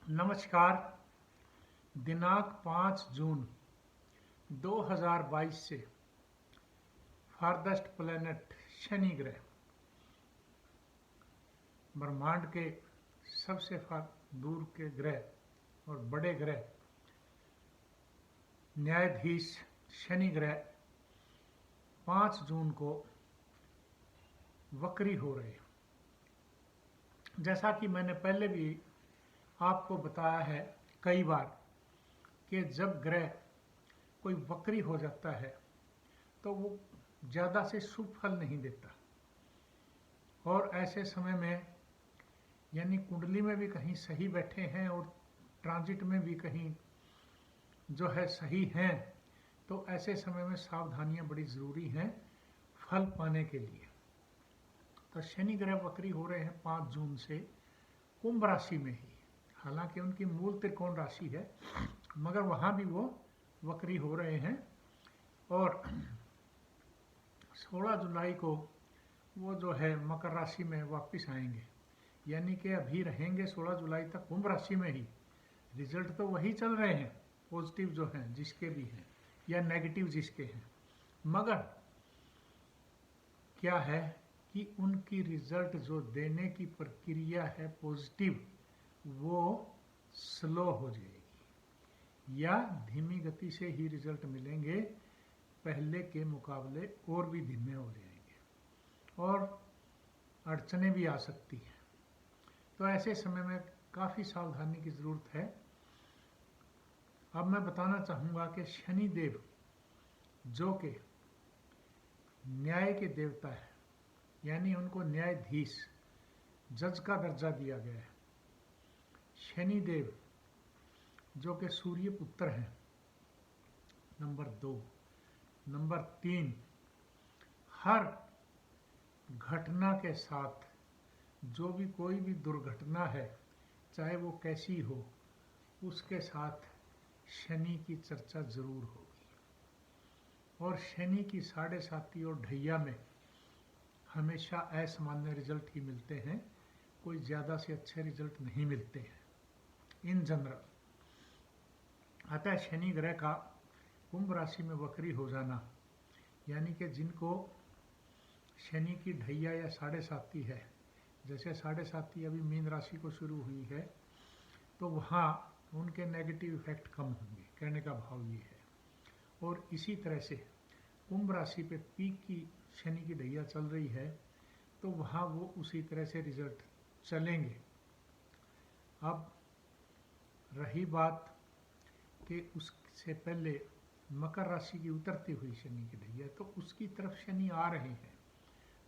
नमस्कार। दिनांक 5 जून 2022 से फारदेस्ट प्लेनेट शनि ग्रह, ब्रह्मांड के सबसे दूर के ग्रह और बड़े ग्रह न्यायाधीश शनि ग्रह 5 जून को वक्री हो रहे हैं। जैसा कि मैंने पहले भी आपको बताया है कई बार कि जब ग्रह कोई वक्री हो जाता है तो वो ज़्यादा से शुभ फल नहीं देता, और ऐसे समय में यानी कुंडली में भी कहीं सही बैठे हैं और ट्रांजिट में भी कहीं जो है सही हैं, तो ऐसे समय में सावधानियां बड़ी ज़रूरी हैं फल पाने के लिए। तो शनि ग्रह वक्री हो रहे हैं 5 जून से कुंभ राशि में ही। हालांकि उनकी मूल त्रिकोण राशि है, मगर वहाँ भी वो वक्री हो रहे हैं और 16 जुलाई को वो जो है मकर राशि में वापस आएंगे, यानी कि अभी रहेंगे 16 जुलाई तक कुंभ राशि में ही। रिजल्ट तो वही चल रहे हैं, पॉजिटिव जो हैं जिसके भी हैं या नेगेटिव जिसके हैं, मगर क्या है कि उनकी रिजल्ट जो देने की प्रक्रिया है पॉजिटिव, वो स्लो हो जाएगी या धीमी गति से ही रिजल्ट मिलेंगे, पहले के मुकाबले और भी धीमे हो जाएंगे और अड़चनें भी आ सकती हैं। तो ऐसे समय में काफ़ी सावधानी की ज़रूरत है। अब मैं बताना चाहूँगा कि शनि देव जो कि न्याय के देवता है, यानी उनको न्यायाधीश जज का दर्जा दिया गया है। शनि देव जो कि सूर्य पुत्र हैं, नंबर 2। नंबर 3, हर घटना के साथ जो भी कोई भी दुर्घटना है, चाहे वो कैसी हो, उसके साथ शनि की चर्चा जरूर होगी। और शनि की 7.5 और ढैया में हमेशा असामान्य रिजल्ट ही मिलते हैं, कोई ज़्यादा से अच्छे रिजल्ट नहीं मिलते हैं इन जनरल। अतः शनि ग्रह का कुंभ राशि में वक्री हो जाना, यानी कि जिनको शनि की ढैया या 7.5 है, जैसे 7.5 अभी मीन राशि को शुरू हुई है, तो वहाँ उनके नेगेटिव इफेक्ट कम होंगे, कहने का भाव ये है। और इसी तरह से कुंभ राशि पे पीक की शनि की ढैया चल रही है, तो वहाँ वो उसी तरह से रिजल्ट चलेंगे। अब रही बात कि उससे पहले मकर राशि की उतरती हुई शनि की ढैया, तो उसकी तरफ शनि आ रहे हैं,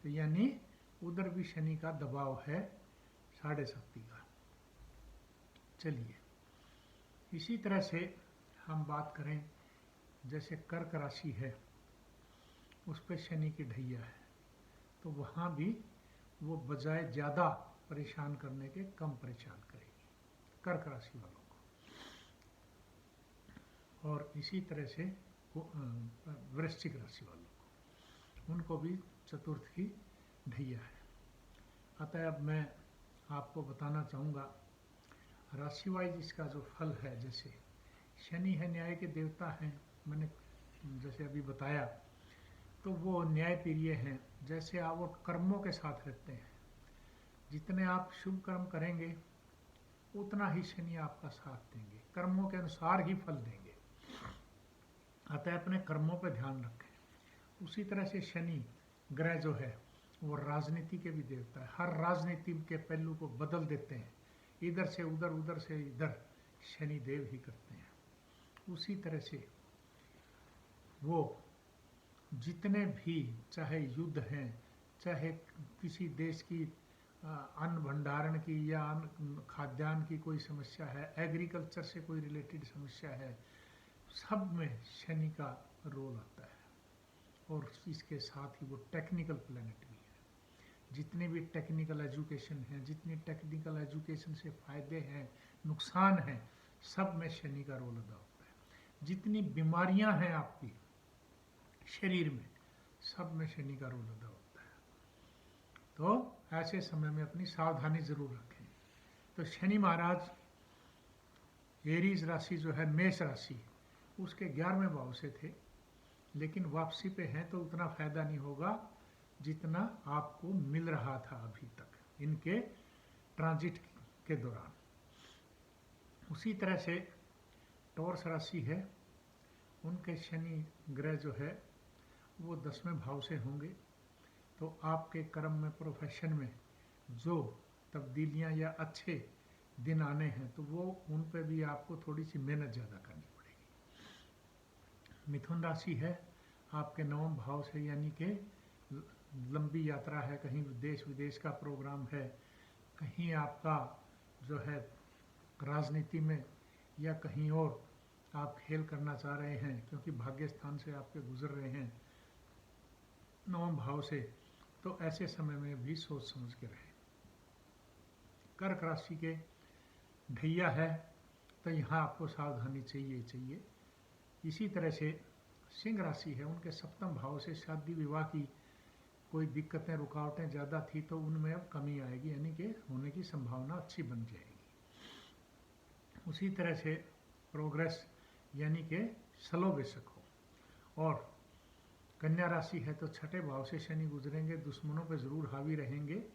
तो यानी उधर भी शनि का दबाव है 7.5 का। चलिए, इसी तरह से हम बात करें, जैसे कर्क राशि है, उस पर शनि की ढैया है, तो वहाँ भी वो बजाय ज़्यादा परेशान करने के कम परेशान करेगी कर्क राशि वालों को। और इसी तरह से वृश्चिक राशि वालों को, उनको भी चतुर्थ की ढैया है। अतः अब मैं आपको बताना चाहूँगा राशि वाइज इसका जो फल है। जैसे शनि है, न्याय के देवता हैं, मैंने जैसे अभी बताया, तो वो न्याय प्रिय हैं। जैसे आप वो कर्मों के साथ रहते हैं, जितने आप शुभ कर्म करेंगे उतना ही शनि आपका साथ देंगे, कर्मों के अनुसार ही फल देंगे। अतः अपने कर्मों पर ध्यान रखें। उसी तरह से शनि ग्रह जो है वो राजनीति के भी देवता है, हर राजनीति के पहलू को बदल देते हैं, इधर से उधर, उधर से इधर शनि देव ही करते हैं। उसी तरह से वो जितने भी, चाहे युद्ध हैं, चाहे किसी देश की अन्न भंडारण की या खाद्यान्न की कोई समस्या है, एग्रीकल्चर से कोई रिलेटेड समस्या है, सब में शनि का रोल आता है। और इसके साथ ही वो टेक्निकल प्लैनेट भी है। जितनी भी टेक्निकल एजुकेशन है, जितनी टेक्निकल एजुकेशन से फायदे हैं, नुकसान हैं, सब में शनि का रोल अदा होता है। जितनी बीमारियां हैं आपकी शरीर में, सब में शनि का रोल अदा होता है। तो ऐसे समय में अपनी सावधानी जरूर रखें। तो शनि महाराज एरीज राशि जो है मेष राशि, उसके 11वें भाव से थे, लेकिन वापसी पे हैं तो उतना फायदा नहीं होगा जितना आपको मिल रहा था अभी तक इनके ट्रांजिट के दौरान। उसी तरह से टॉरस राशि है, उनके शनि ग्रह जो है वो 10वें भाव से होंगे, तो आपके कर्म में, प्रोफेशन में जो तब्दीलियां या अच्छे दिन आने हैं तो वो उन पे भी आपको थोड़ी सी मेहनत ज़्यादा करनी पड़ेगी। मिथुन राशि है आपके 9वें भाव से, यानी कि लंबी यात्रा है, कहीं देश विदेश का प्रोग्राम है, कहीं आपका जो है राजनीति में या कहीं और आप खेल करना चाह रहे हैं, क्योंकि भाग्य स्थान से आपके गुजर रहे हैं 9वें भाव से, तो ऐसे समय में भी सोच समझ के रहें। कर्क राशि के ढैया है, तो यहाँ आपको सावधानी चाहिए। इसी तरह से सिंह राशि है, उनके 7वें भाव से शादी विवाह की कोई दिक्कतें, रुकावटें ज़्यादा थी तो उनमें अब कमी आएगी, यानी कि होने की संभावना अच्छी बन जाएगी। उसी तरह से प्रोग्रेस यानी कि स्लो बेशक हो। और कन्या राशि है, तो 6ठे भाव से शनि गुजरेंगे, दुश्मनों पे ज़रूर हावी रहेंगे,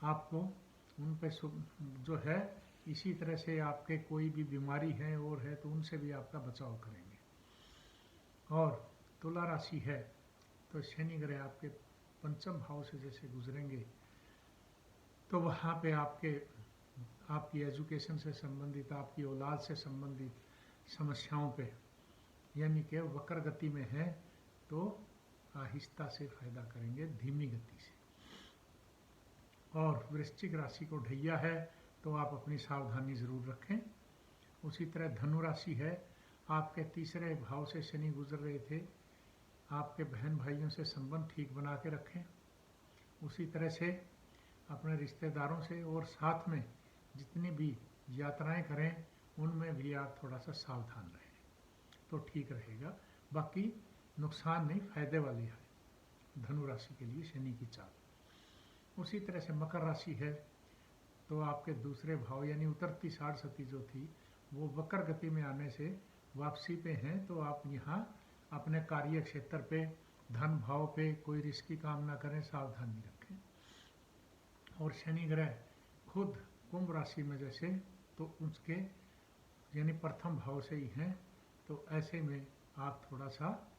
आपको उन पे जो है, इसी तरह से आपके कोई भी बीमारी है और है तो उनसे भी आपका बचाव करेंगे। और तुला राशि है, तो शनि ग्रह आपके 5म भाव से जैसे गुजरेंगे तो वहाँ पे आपकी एजुकेशन से संबंधित, आपकी औलाद से संबंधित समस्याओं पे, यानी कि वक्र गति में है तो आहिस्ता से फायदा करेंगे, धीमी गति से। और वृश्चिक राशि को ढैया है, तो आप अपनी सावधानी ज़रूर रखें। उसी तरह धनु राशि है, आपके 3रे भाव से शनि गुजर रहे थे, आपके बहन भाइयों से संबंध ठीक बना के रखें। उसी तरह से अपने रिश्तेदारों से और साथ में जितनी भी यात्राएं करें उनमें भी आप थोड़ा सा सावधान रहें तो ठीक रहेगा। बाकी नुकसान नहीं, फायदे वाली है धनु राशि के लिए शनि की चाल। उसी तरह से मकर राशि है, तो आपके 2रे भाव यानी उतरती साढ़सती जो थी वो वक्र गति में आने से वापसी पे हैं, तो आप यहाँ अपने कार्य क्षेत्र पे, धन भाव पे कोई रिस्क की काम ना करें, सावधानी रखें। और शनि ग्रह खुद कुंभ राशि में जैसे, तो उसके यानी प्रथम भाव से ही हैं, तो ऐसे में आप थोड़ा सा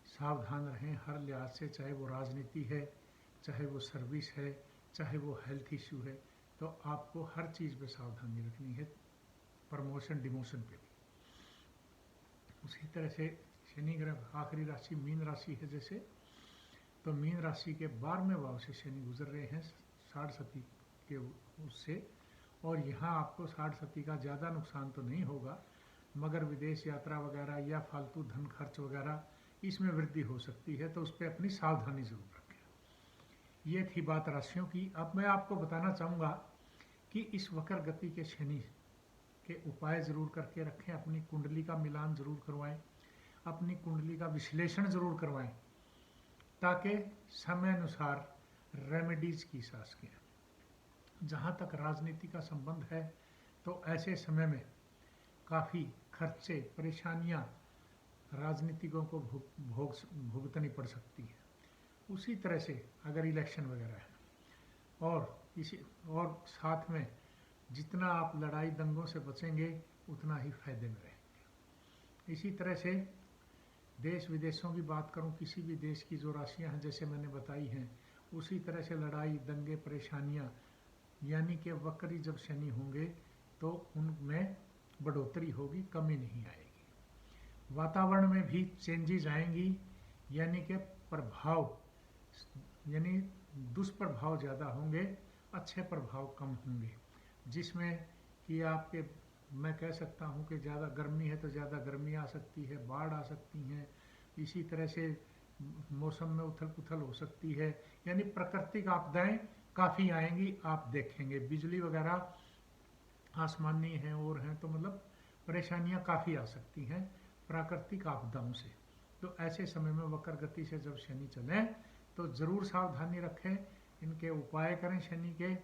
सावधान रहें हर लिहाज से, चाहे वो राजनीति है, चाहे वो सर्विस है, चाहे वो हेल्थ इश्यू है, तो आपको हर चीज़ पे सावधानी रखनी है, प्रमोशन डिमोशन पे भी। उसी तरह से शनि ग्रह आखिरी राशि मीन राशि है जैसे, तो मीन राशि के 12वें भाव से शनि गुजर रहे हैं साढ़सती के उससे, और यहाँ आपको साढ़सती का ज़्यादा नुकसान तो नहीं होगा, मगर विदेश यात्रा वगैरह या फालतू धन खर्च वगैरह इसमें वृद्धि हो सकती है, तो उस पर अपनी सावधानी ज़रूर रखें। ये थी बात राशियों की। अब मैं आपको बताना चाहूँगा कि इस वक्र गति के शनि के उपाय ज़रूर करके रखें, अपनी कुंडली का मिलान ज़रूर करवाएं, अपनी कुंडली का विश्लेषण ज़रूर करवाएं, ताकि समय अनुसार रेमेडीज की सकें। जहाँ तक राजनीति का संबंध है, तो ऐसे समय में काफ़ी खर्चे, परेशानियाँ राजनीतिकों को भुगतनी पड़ सकती है। उसी तरह से अगर इलेक्शन वगैरह है, और साथ में जितना आप लड़ाई दंगों से बचेंगे उतना ही फायदे में रहेंगे। इसी तरह से देश विदेशों की बात करूं, किसी भी देश की जो राशियां हैं जैसे मैंने बताई हैं, उसी तरह से लड़ाई दंगे परेशानियां, यानी कि वक्री जब शनि होंगे तो उनमें बढ़ोतरी होगी, कमी नहीं आएगी। वातावरण में भी चेंजेस आएंगी, यानी कि प्रभाव, यानी दुष्प्रभाव ज़्यादा होंगे, अच्छे प्रभाव कम होंगे, जिसमें कि आपके, मैं कह सकता हूँ कि ज़्यादा गर्मी है तो ज़्यादा गर्मी आ सकती है, बाढ़ आ सकती हैं, इसी तरह से मौसम में उथल पुथल हो सकती है, यानी प्राकृतिक आपदाएं काफ़ी आएंगी। आप देखेंगे बिजली वगैरह आसमानी हैं और हैं, तो मतलब परेशानियां काफ़ी आ सकती हैं प्राकृतिक आपदाओं से। तो ऐसे समय में वक्र गति से जब शनि चलें तो ज़रूर सावधानी रखें, इनके उपाय करें शनि के।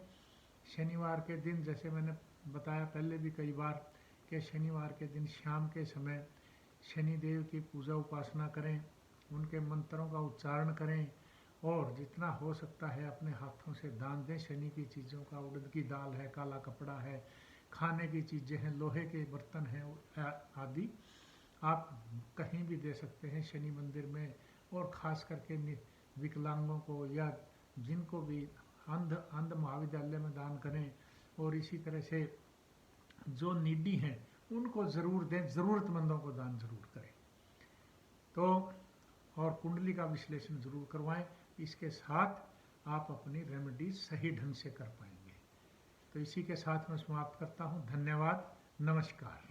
शनिवार के दिन जैसे मैंने बताया पहले भी कई बार कि शनिवार के दिन शाम के समय शनिदेव की पूजा उपासना करें, उनके मंत्रों का उच्चारण करें और जितना हो सकता है अपने हाथों से दान दें। शनि की चीज़ों का, उड़द की दाल है, काला कपड़ा है, खाने की चीज़ें हैं, लोहे के बर्तन हैं आदि आप कहीं भी दे सकते हैं शनि मंदिर में। और ख़ास करके विकलांगों को या जिनको भी अंध महाविद्यालय में दान करें। और इसी तरह से जो नीडी हैं उनको ज़रूर दें, ज़रूरतमंदों को दान ज़रूर करें। तो और कुंडली का विश्लेषण ज़रूर करवाएं। इसके साथ आप अपनी रेमेडी सही ढंग से कर पाएंगे। तो इसी के साथ मैं समाप्त करता हूँ। धन्यवाद, नमस्कार।